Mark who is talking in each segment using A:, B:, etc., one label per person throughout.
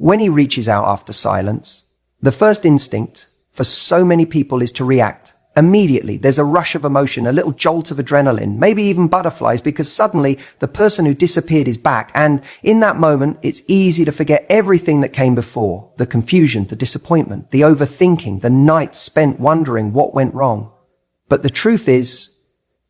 A: When he reaches out after silence, the first instinct for so many people is to react. Immediately, there's a rush of emotion, a little jolt of adrenaline, maybe even butterflies, because suddenly the person who disappeared is back. And in that moment, it's easy to forget everything that came before. The confusion, the disappointment, the overthinking, the nights spent wondering what went wrong. But the truth is,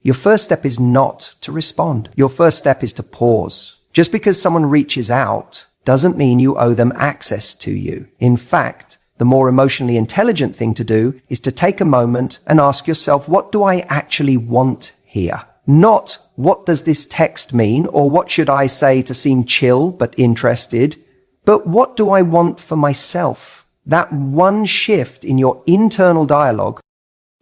A: your first step is not to respond. Your first step is to pause. Just because someone reaches out doesn't mean you owe them access to you. In fact, the more emotionally intelligent thing to do is to take a moment and ask yourself, what do I actually want here? Not what does this text mean, or what should I say to seem chill but interested, but what do I want for myself? That one shift in your internal dialogue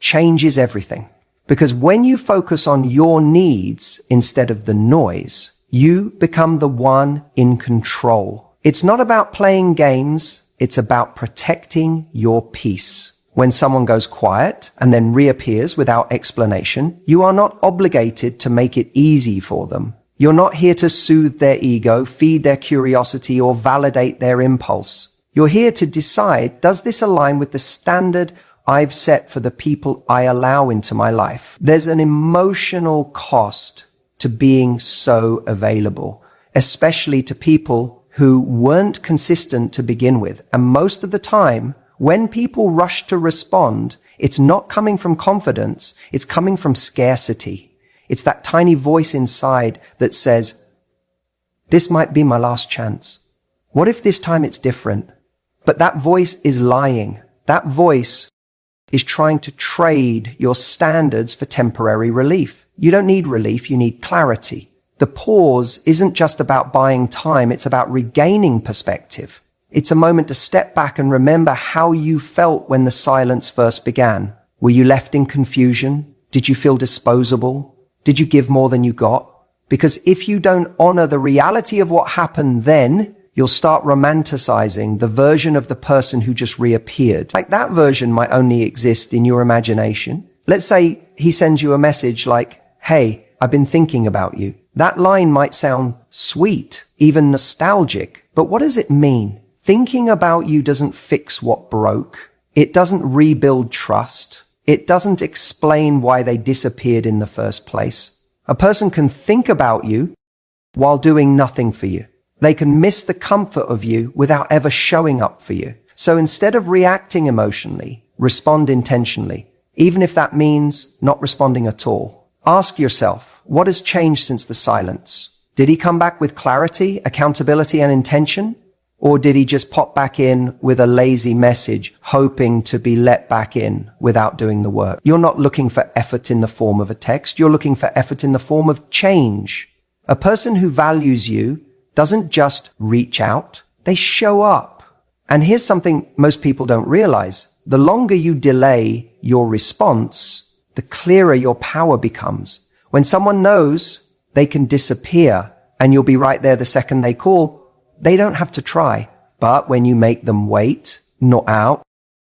A: changes everything. Because when you focus on your needs instead of the noise, you become the one in control. It's not about playing games. It's about protecting your peace. When someone goes quiet and then reappears without explanation, you are not obligated to make it easy for them. You're not here to soothe their ego, feed their curiosity, or validate their impulse. You're here to decide, does this align with the standard I've set for the people I allow into my life? There's an emotional cost to being so available, especially to people who weren't consistent to begin with. And most of the time, when people rush to respond, it's not coming from confidence, it's coming from scarcity. It's that tiny voice inside that says, this might be my last chance. What if this time it's different? But that voice is lying. That voice is trying to trade your standards for temporary relief. You don't need relief, you need clarity. The pause isn't just about buying time, it's about regaining perspective. It's a moment to step back and remember how you felt when the silence first began. Were you left in confusion? Did you feel disposable? Did you give more than you got? Because if you don't honor the reality of what happened then, you'll start romanticizing the version of the person who just reappeared. Like that version might only exist in your imagination. Let's say he sends you a message like, hey, I've been thinking about you. That line might sound sweet, even nostalgic, but what does it mean? Thinking about you doesn't fix what broke. It doesn't rebuild trust. It doesn't explain why they disappeared in the first place. A person can think about you while doing nothing for you. They can miss the comfort of you without ever showing up for you. So instead of reacting emotionally, respond intentionally, even if that means not responding at all. Ask yourself, what has changed since the silence? Did he come back with clarity, accountability, and intention? Or did he just pop back in with a lazy message, hoping to be let back in without doing the work? You're not looking for effort in the form of a text. You're looking for effort in the form of change. A person who values you doesn't just reach out, they show up. And here's something most people don't realize. The longer you delay your response, the clearer your power becomes. When someone knows they can disappear and you'll be right there the second they call, they don't have to try. But when you make them wait, not out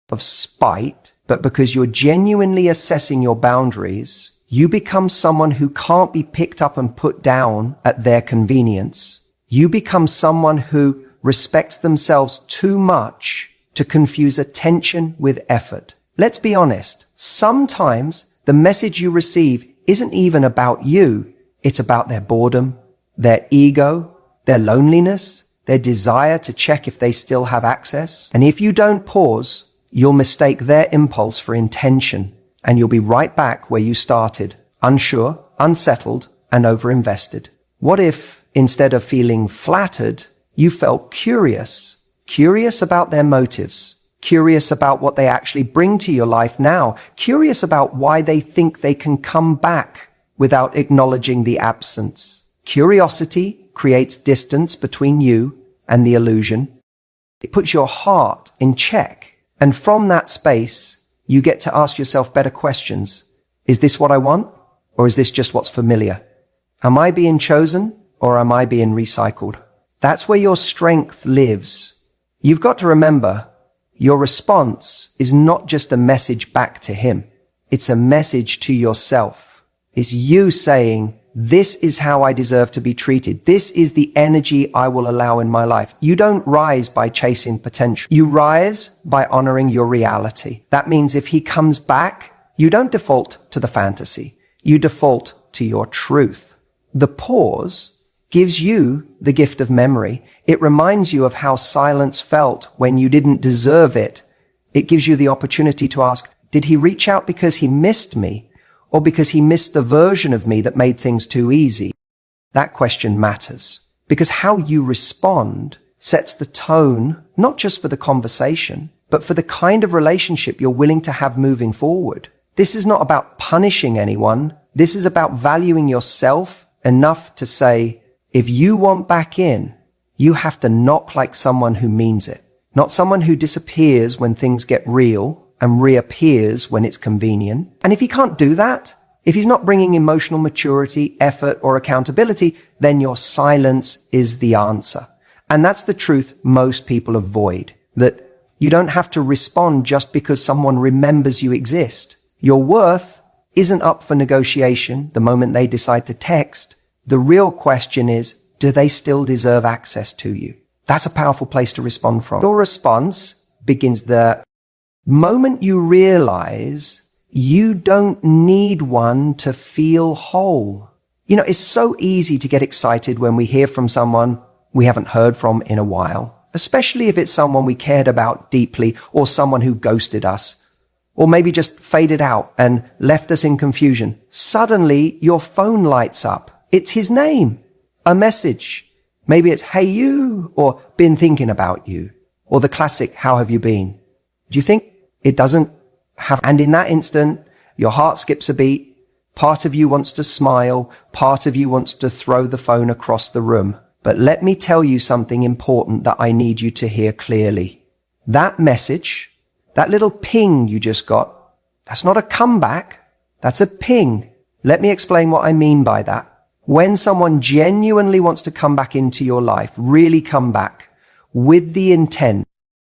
A: of spite, but because you're genuinely assessing your boundaries, you become someone who can't be picked up and put down at their convenience. You become someone who respects themselves too much to confuse attention with effort. Let's be honest. Sometimes the message you receive isn't even about you. It's about their boredom, their ego, their loneliness, their desire to check if they still have access. And if you don't pause, you'll mistake their impulse for intention, and you'll be right back where you started, unsure, unsettled, and overinvested. What if, instead of feeling flattered, you felt curious about their motives, curious about what they actually bring to your life now, curious about why they think they can come back without acknowledging the absence? Curiosity creates distance between you and the illusion. It puts your heart in check. And from that space, you get to ask yourself better questions. Is this what I want? Or is this just what's familiar? Am I being chosen or am I being recycled? That's where your strength lives. You've got to remember, your response is not just a message back to him. It's a message to yourself. It's you saying, this is how I deserve to be treated. This is the energy I will allow in my life. You don't rise by chasing potential. You rise by honoring your reality. That means if he comes back, you don't default to the fantasy. You default to your truth. The pause gives you the gift of memory. It reminds you of how silence felt when you didn't deserve it. It gives you the opportunity to ask, did he reach out because he missed me? Or because he missed the version of me that made things too easy? That question matters, because how you respond sets the tone, not just for the conversation, but for the kind of relationship you're willing to have moving forward. This is not about punishing anyone. This is about valuing yourself enough to say, if you want back in, you have to knock like someone who means it, not someone who disappears when things get real and reappears when it's convenient. And if he can't do that, if he's not bringing emotional maturity, effort, or accountability, then your silence is the answer. And that's the truth most people avoid, that you don't have to respond just because someone remembers you exist. Your worth isn't up for negotiation the moment they decide to text. The real question is, do they still deserve access to you? That's a powerful place to respond from. Your response begins the moment you realize you don't need one to feel whole. You know, it's so easy to get excited when we hear from someone we haven't heard from in a while, especially if it's someone we cared about deeply or someone who ghosted us, or maybe just faded out and left us in confusion. Suddenly, your phone lights up. It's his name, a message. Maybe it's, hey you, or been thinking about you, or the classic, how have you been? Do you think it doesn't have, and in that instant, your heart skips a beat. Part of you wants to smile. Part of you wants to throw the phone across the room. But let me tell you something important that I need you to hear clearly. That message, that little ping you just got, that's not a comeback. That's a ping. Let me explain what I mean by that. When someone genuinely wants to come back into your life, really come back with the intent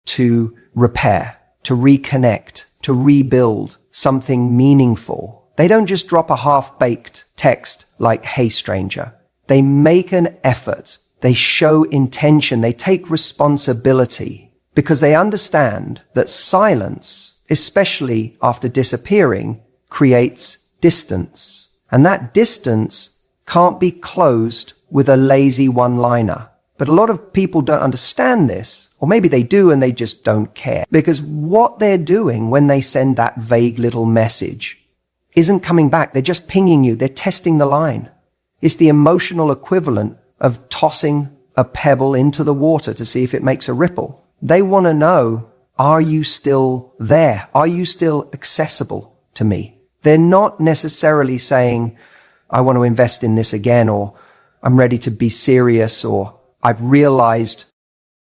A: to repair, to reconnect, to rebuild something meaningful, they don't just drop a half-baked text like, hey stranger. They make an effort. They show intention. They take responsibility because they understand that silence, especially after disappearing, creates distance. And that distance can't be closed with a lazy one-liner. But a lot of people don't understand this, or maybe they do and they just don't care. Because what they're doing when they send that vague little message isn't coming back. They're just pinging you. They're testing the line. It's the emotional equivalent of tossing a pebble into the water to see if it makes a ripple. They want to know, are you still there? Are you still accessible to me? They're not necessarily saying, I want to invest in this again, or I'm ready to be serious, or I've realized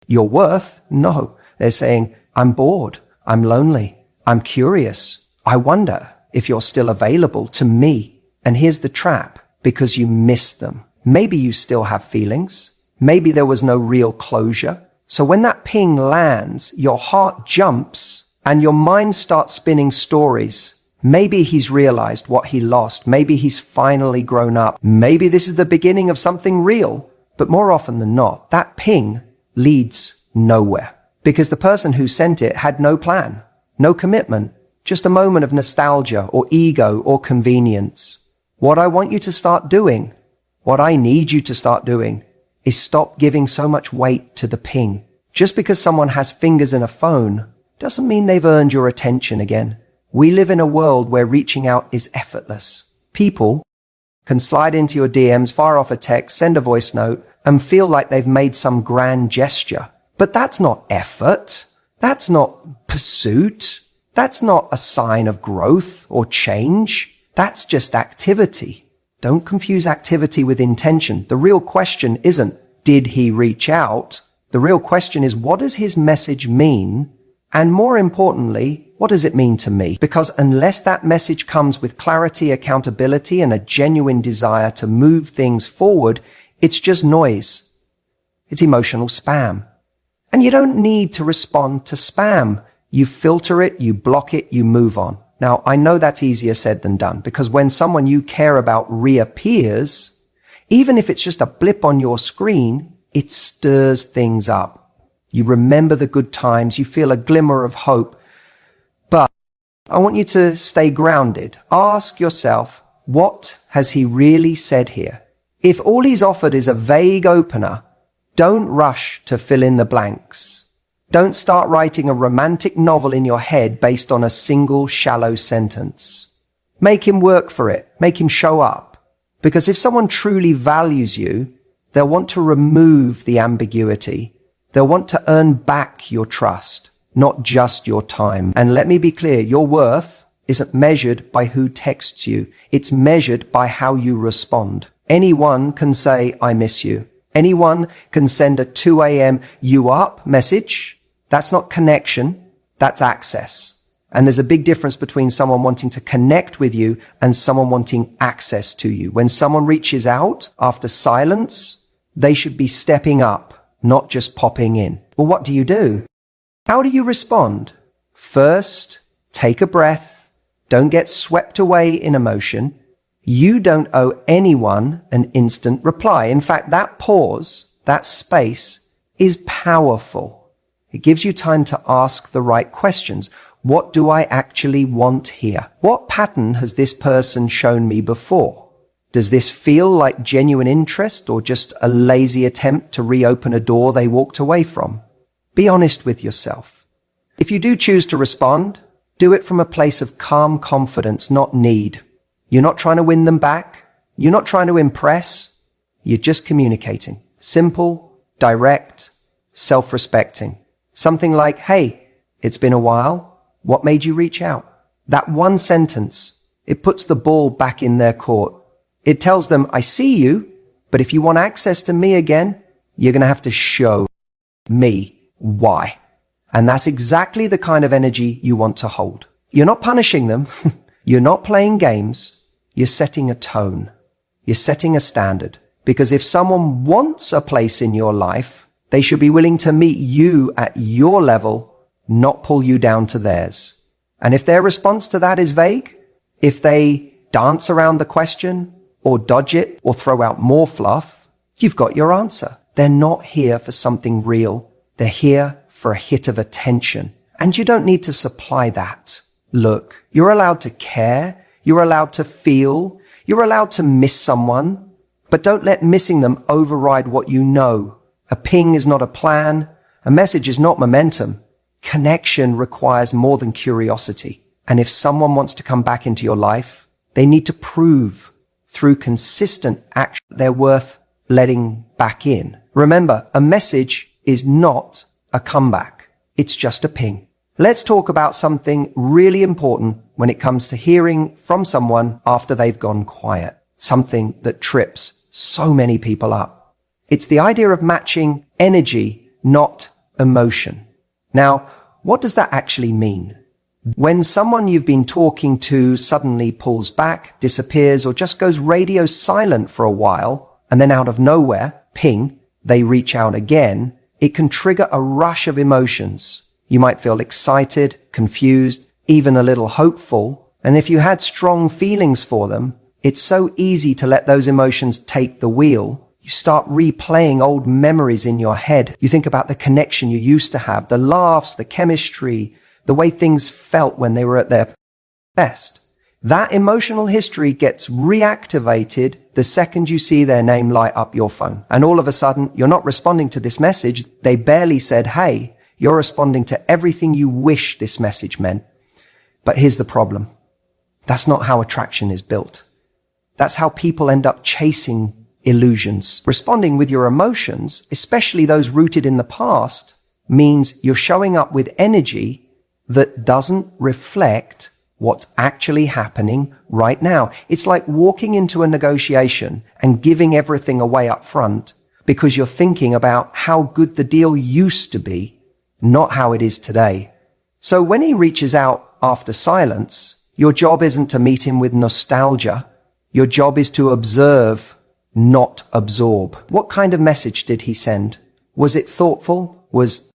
A: your worth. No, they're saying, I'm bored. I'm lonely. I'm curious. I wonder if you're still available to me. And here's the trap, because you missed them. Maybe you still have feelings. Maybe there was no real closure. So when that ping lands, your heart jumps and your mind starts spinning stories. Maybe he's realized what he lost. Maybe he's finally grown up. Maybe this is the beginning of something real. But more often than not, that ping leads nowhere because the person who sent it had no plan, no commitment, just a moment of nostalgia or ego or convenience. What I want you to start doing, what I need you to start doing, is stop giving so much weight to the ping. Just because someone has fingers in a phone doesn't mean they've earned your attention again. We live in a world where reaching out is effortless. People can slide into your DMs, fire off a text, send a voice note, and feel like they've made some grand gesture. But that's not effort. That's not pursuit. That's not a sign of growth or change. That's just activity. Don't confuse activity with intention. The real question isn't, did he reach out? The real question is, what does his message mean? And more importantly, what does it mean to me? Because unless that message comes with clarity, accountability, and a genuine desire to move things forward, it's just noise. It's emotional spam. And you don't need to respond to spam. You filter it, you block it, you move on. Now, I know that's easier said than done, because when someone you care about reappears, even if it's just a blip on your screen, it stirs things up. You remember the good times, you feel a glimmer of hope. But I want you to stay grounded. Ask yourself, what has he really said here? If all he's offered is a vague opener, don't rush to fill in the blanks. Don't start writing a romantic novel in your head based on a single shallow sentence. Make him work for it. Make him show up. Because if someone truly values you, they'll want to remove the ambiguity. They'll want to earn back your trust, not just your time. And let me be clear, your worth isn't measured by who texts you. It's measured by how you respond. Anyone can say, I miss you. Anyone can send a 2 a.m. you up message. That's not connection, that's access. And there's a big difference between someone wanting to connect with you and someone wanting access to you. When someone reaches out after silence, they should be stepping up, not just popping in. Well, what do? How do you respond? First, take a breath. Don't get swept away in emotion. You don't owe anyone an instant reply. In fact, that pause, that space, is powerful. It gives you time to ask the right questions. What do I actually want here? What pattern has this person shown me before? Does this feel like genuine interest or just a lazy attempt to reopen a door they walked away from? Be honest with yourself. If you do choose to respond, do it from a place of calm confidence, not need. You're not trying to win them back. You're not trying to impress. You're just communicating. Simple, direct, self-respecting. Something like, hey, it's been a while. What made you reach out? That one sentence, it puts the ball back in their court. It tells them, I see you, but if you want access to me again, you're going to have to show me why. And that's exactly the kind of energy you want to hold. You're not punishing them. You're not playing games. You're setting a tone. You're setting a standard. Because if someone wants a place in your life, they should be willing to meet you at your level, not pull you down to theirs. And if their response to that is vague, if they dance around the question or dodge it or throw out more fluff, you've got your answer. They're not here for something real. They're here for a hit of attention. And you don't need to supply that. Look, you're allowed to care. You're allowed to feel. You're allowed to miss someone. But don't let missing them override what you know. A ping is not a plan. A message is not momentum. Connection requires more than curiosity. And if someone wants to come back into your life, they need to prove through consistent action they're worth letting back in. Remember, a message is not a comeback. It's just a ping. Let's talk about something really important when it comes to hearing from someone after they've gone quiet. Something that trips so many people up. It's the idea of matching energy, not emotion. Now, what does that actually mean? When someone you've been talking to suddenly pulls back, disappears, or just goes radio silent for a while, and then out of nowhere, ping, they reach out again, it can trigger a rush of emotions. You might feel excited, confused, even a little hopeful. And if you had strong feelings for them, it's so easy to let those emotions take the wheel. You start replaying old memories in your head. You think about the connection you used to have, the laughs, the chemistry, the way things felt when they were at their best. That emotional history gets reactivated the second you see their name light up your phone. And all of a sudden, you're not responding to this message. They barely said, hey, you're responding to everything you wish this message meant. But here's the problem. That's not how attraction is built. That's how people end up chasing illusions. Responding with your emotions, especially those rooted in the past, means you're showing up with energy that doesn't reflect what's actually happening right now. It's like walking into a negotiation and giving everything away up front because you're thinking about how good the deal used to be, not how it is today. So when he reaches out after silence, your job isn't to meet him with nostalgia. Your job is to observe, not absorb. What kind of message did he send? Was it thoughtful? Was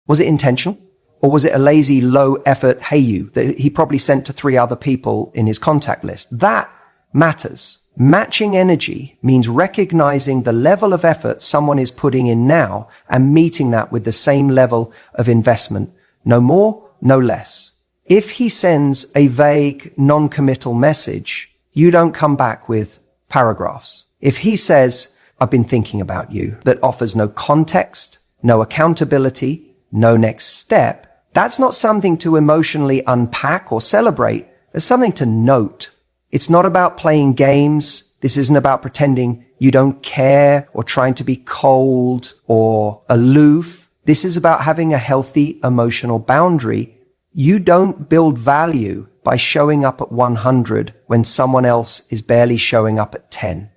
A: it intentional? Or was it a lazy, low effort, hey you, that he probably sent to 3 other people in his contact list? That matters. Matching energy means recognizing the level of effort someone is putting in now and meeting that with the same level of investment. No more, no less. If he sends a vague, non-committal message, you don't come back with paragraphs. If he says, I've been thinking about you, that offers no context, no accountability, no next step, that's not something to emotionally unpack or celebrate. There's something to note. It's not about playing games. This isn't about pretending you don't care or trying to be cold or aloof. This is about having a healthy emotional boundary. You don't build value by showing up at 100 when someone else is barely showing up at 10.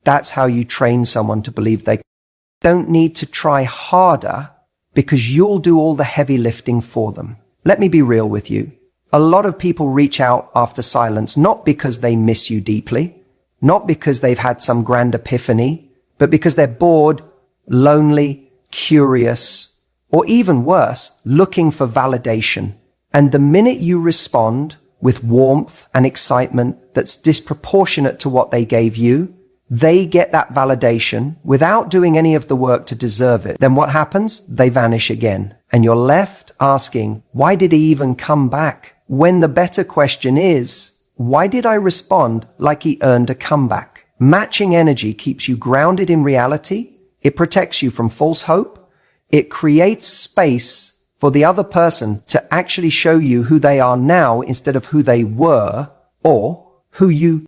A: That's how you train someone to believe they don't need to try harder because you'll do all the heavy lifting for them. Let me be real with you. A lot of people reach out after silence, not because they miss you deeply, not because they've had some grand epiphany, but because they're bored, lonely, curious, or even worse, looking for validation. And the minute you respond with warmth and excitement that's disproportionate to what they gave you, they get that validation without doing any of the work to deserve it. Then what happens? They vanish again. And you're left asking, why did he even come back? When the better question is, why did I respond like he earned a comeback? Matching energy keeps you grounded in reality. It protects you from false hope. It creates space for the other person to actually show you who they are now instead of who they were or who you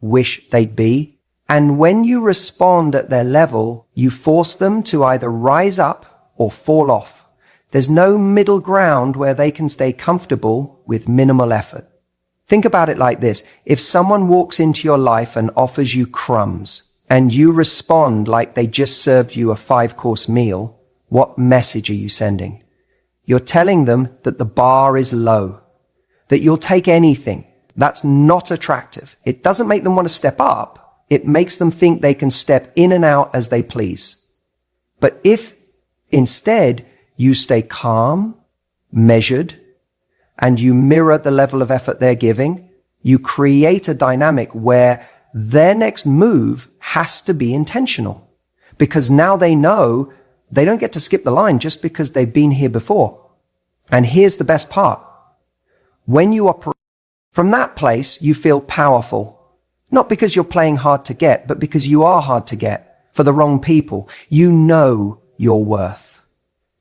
A: wish they'd be. And when you respond at their level, you force them to either rise up or fall off. There's no middle ground where they can stay comfortable with minimal effort. Think about it like this. If someone walks into your life and offers you crumbs and you respond like they just served you a 5-course meal, what message are you sending? You're telling them that the bar is low, that you'll take anything. That's not attractive. It doesn't make them want to step up. It makes them think they can step in and out as they please. But if instead you stay calm, measured, and you mirror the level of effort they're giving, you create a dynamic where their next move has to be intentional. Because now they know they don't get to skip the line just because they've been here before. And here's the best part. When you operate from that place, you feel powerful. Not because you're playing hard to get, but because you are hard to get for the wrong people. You know your worth.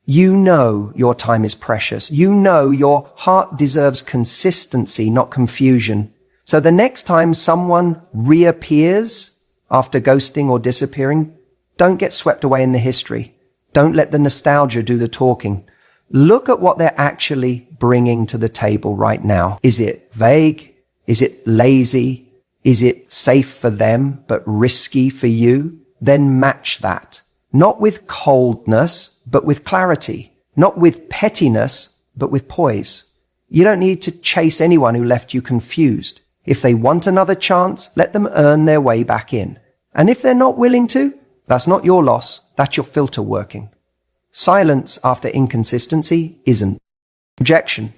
A: You know your time is precious. You know your heart deserves consistency, not confusion. So the next time someone reappears after ghosting or disappearing, don't get swept away in the history. Don't let the nostalgia do the talking. Look at what they're actually bringing to the table right now. Is it vague? Is it lazy? Is it safe for them, but risky for you? Then match that. Not with coldness, but with clarity. Not with pettiness, but with poise. You don't need to chase anyone who left you confused. If they want another chance, let them earn their way back in. And if they're not willing to, that's not your loss. That's your filter working. Silence after inconsistency isn't rejection.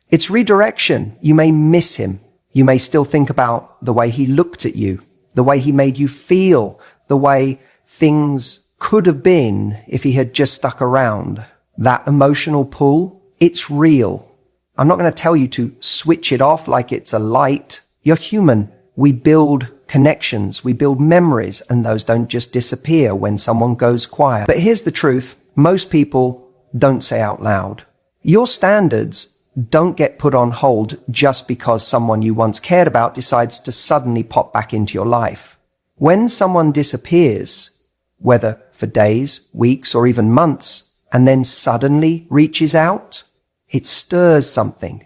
A: It's redirection. You may miss him. You may still think about the way he looked at you, the way he made you feel, the way things could have been if he had just stuck around. That emotional pull, it's real. I'm not going to tell you to switch it off like it's a light. You're human. We build connections, we build memories, and those don't just disappear when someone goes quiet. But here's the truth. Most people don't say out loud. Your standards don't get put on hold just because someone you once cared about decides to suddenly pop back into your life. When someone disappears, whether for days, weeks, or even months, and then suddenly reaches out, it stirs something.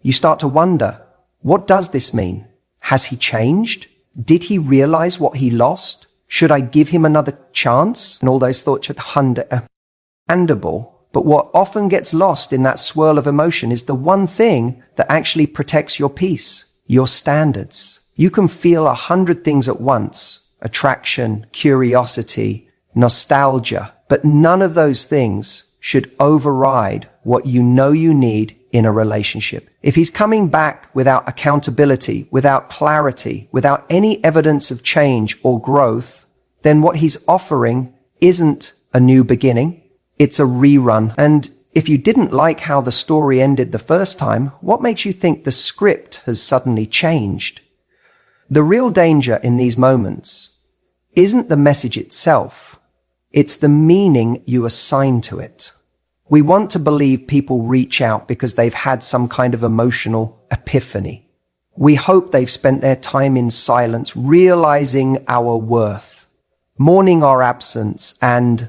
A: You start to wonder, what does this mean? Has he changed? Did he realize what he lost? Should I give him another chance? And all those thoughts are understandable. But what often gets lost in that swirl of emotion is the one thing that actually protects your peace, your standards. You can feel 100 things at once, attraction, curiosity, nostalgia, but none of those things should override what you know you need in a relationship. If he's coming back without accountability, without clarity, without any evidence of change or growth, then what he's offering isn't a new beginning. It's a rerun. And if you didn't like how the story ended the first time, what makes you think the script has suddenly changed? The real danger in these moments isn't the message itself. It's the meaning you assign to it. We want to believe people reach out because they've had some kind of emotional epiphany. We hope they've spent their time in silence, realizing our worth, mourning our absence, and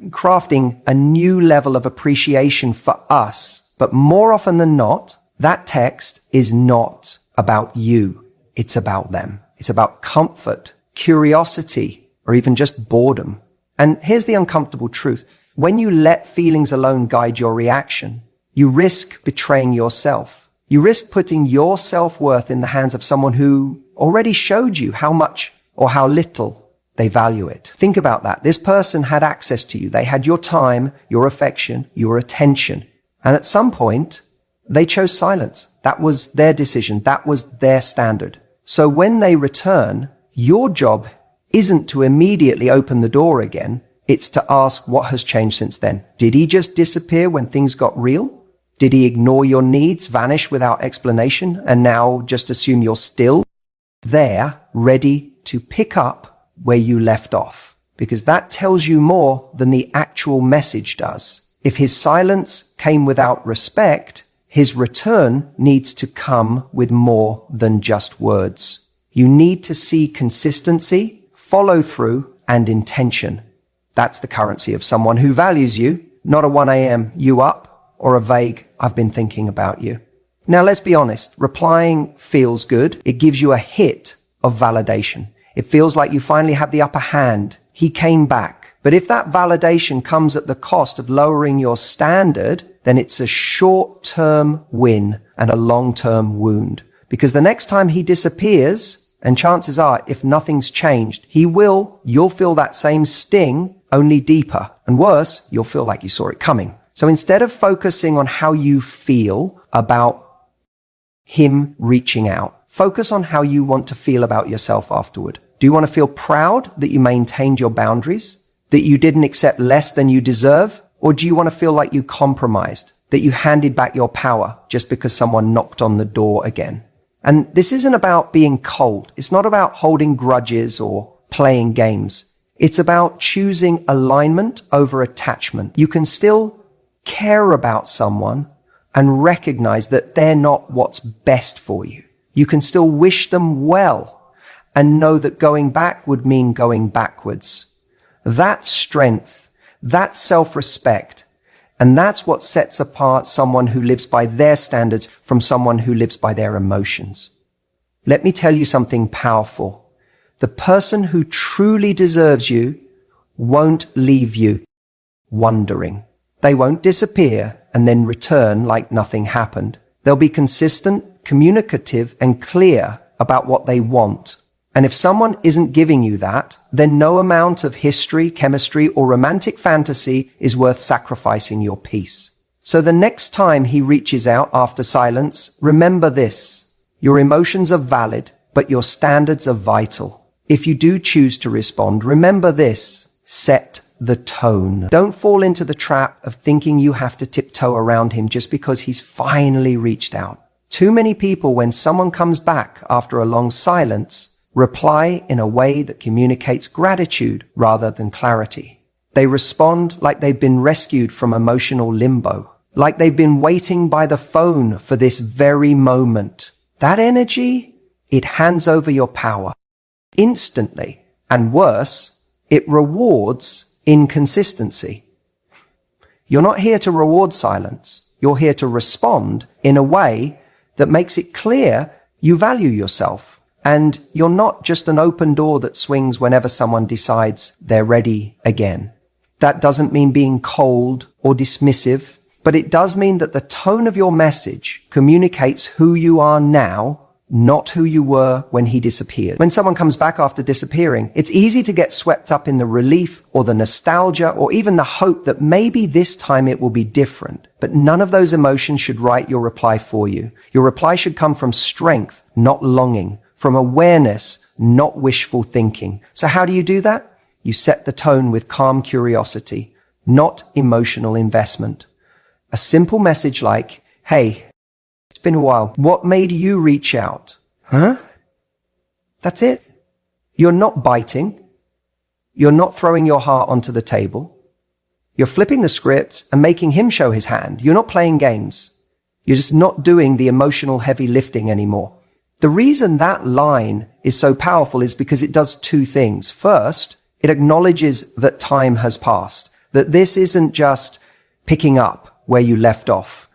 A: crafting a new level of appreciation for us. But more often than not, that text is not about you. It's about them. It's about comfort, curiosity, or even just boredom. And here's the uncomfortable truth. When you let feelings alone guide your reaction, you risk betraying yourself. You risk putting your self-worth in the hands of someone who already showed you how much or how little they value it. Think about that. This person had access to you. They had your time, your affection, your attention. And at some point, they chose silence. That was their decision. That was their standard. So when they return, your job isn't to immediately open the door again. It's to ask what has changed since then. Did he just disappear when things got real? Did he ignore your needs, vanish without explanation, and now just assume you're still there, ready to pick up where you left off? Because that tells you more than the actual message does. If his silence came without respect, his return needs to come with more than just words. You need to see consistency, follow through, and intention. That's the currency of someone who values you, not a 1 a.m. you up or a vague I've been thinking about you. Now let's be honest, replying feels good. It gives you a hit of validation. It feels like you finally have the upper hand. He came back. But if that validation comes at the cost of lowering your standard, then it's a short-term win and a long-term wound. Because the next time he disappears, and chances are, if nothing's changed, you'll feel that same sting, only deeper. And worse, you'll feel like you saw it coming. So instead of focusing on how you feel about him reaching out, focus on how you want to feel about yourself afterward. Do you want to feel proud that you maintained your boundaries, that you didn't accept less than you deserve? Or do you want to feel like you compromised, that you handed back your power just because someone knocked on the door again? And this isn't about being cold. It's not about holding grudges or playing games. It's about choosing alignment over attachment. You can still care about someone and recognize that they're not what's best for you. You can still wish them well and know that going back would mean going backwards. That's strength. That's self-respect. And that's what sets apart someone who lives by their standards from someone who lives by their emotions. Let me tell you something powerful. The person who truly deserves you won't leave you wondering. They won't disappear and then return like nothing happened. They'll be consistent, communicative, and clear about what they want. And if someone isn't giving you that, then no amount of history, chemistry, or romantic fantasy is worth sacrificing your peace. So the next time he reaches out after silence, remember this. Your emotions are valid, but your standards are vital. If you do choose to respond, remember this. Set the tone. Don't fall into the trap of thinking you have to tiptoe around him just because he's finally reached out. Too many people, when someone comes back after a long silence, reply in a way that communicates gratitude rather than clarity. They respond like they've been rescued from emotional limbo, like they've been waiting by the phone for this very moment. That energy, it hands over your power instantly. And worse, it rewards inconsistency. You're not here to reward silence. You're here to respond in a way that makes it clear you value yourself. And you're not just an open door that swings whenever someone decides they're ready again. That doesn't mean being cold or dismissive, but it does mean that the tone of your message communicates who you are now not who you were when he disappeared. When someone comes back after disappearing, it's easy to get swept up in the relief or the nostalgia or even the hope that maybe this time it will be different. But none of those emotions should write your reply for you. Your reply should come from strength, not longing, from awareness, not wishful thinking. So how do you do that? You set the tone with calm curiosity, not emotional investment. A simple message like, hey, it's been a while. What made you reach out? Huh? That's it. You're not biting. You're not throwing your heart onto the table. You're flipping the script and making him show his hand. You're not playing games. You're just not doing the emotional heavy lifting anymore. The reason that line is so powerful is because it does two things. First, it acknowledges that time has passed, that this isn't just picking up where you left off,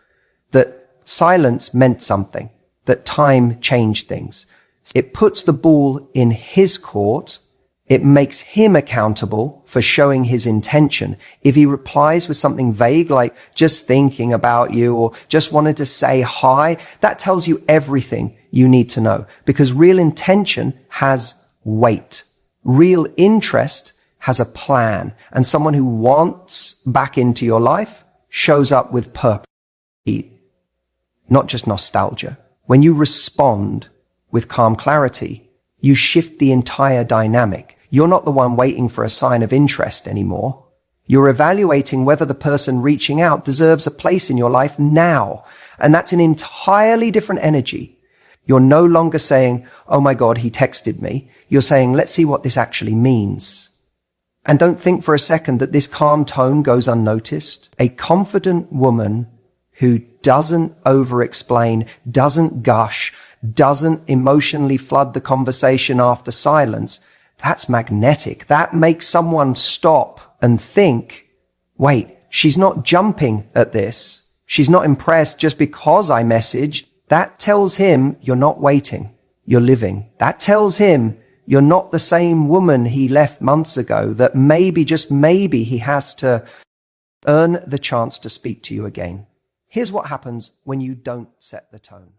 A: that silence meant something, that time changed things. It puts the ball in his court. It makes him accountable for showing his intention. If he replies with something vague like just thinking about you or just wanted to say hi, that tells you everything you need to know, because real intention has weight. Real interest has a plan, and someone who wants back into your life shows up with purpose, not just nostalgia. When you respond with calm clarity, you shift the entire dynamic. You're not the one waiting for a sign of interest anymore. You're evaluating whether the person reaching out deserves a place in your life now. And that's an entirely different energy. You're no longer saying, oh my God, he texted me. You're saying, let's see what this actually means. And don't think for a second that this calm tone goes unnoticed. A confident woman who doesn't over-explain, doesn't gush, doesn't emotionally flood the conversation after silence, that's magnetic. That makes someone stop and think, wait, she's not jumping at this. She's not impressed just because I messaged. That tells him you're not waiting, you're living. That tells him you're not the same woman he left months ago, that maybe, just maybe, he has to earn the chance to speak to you again. Here's what happens when you don't set the tone.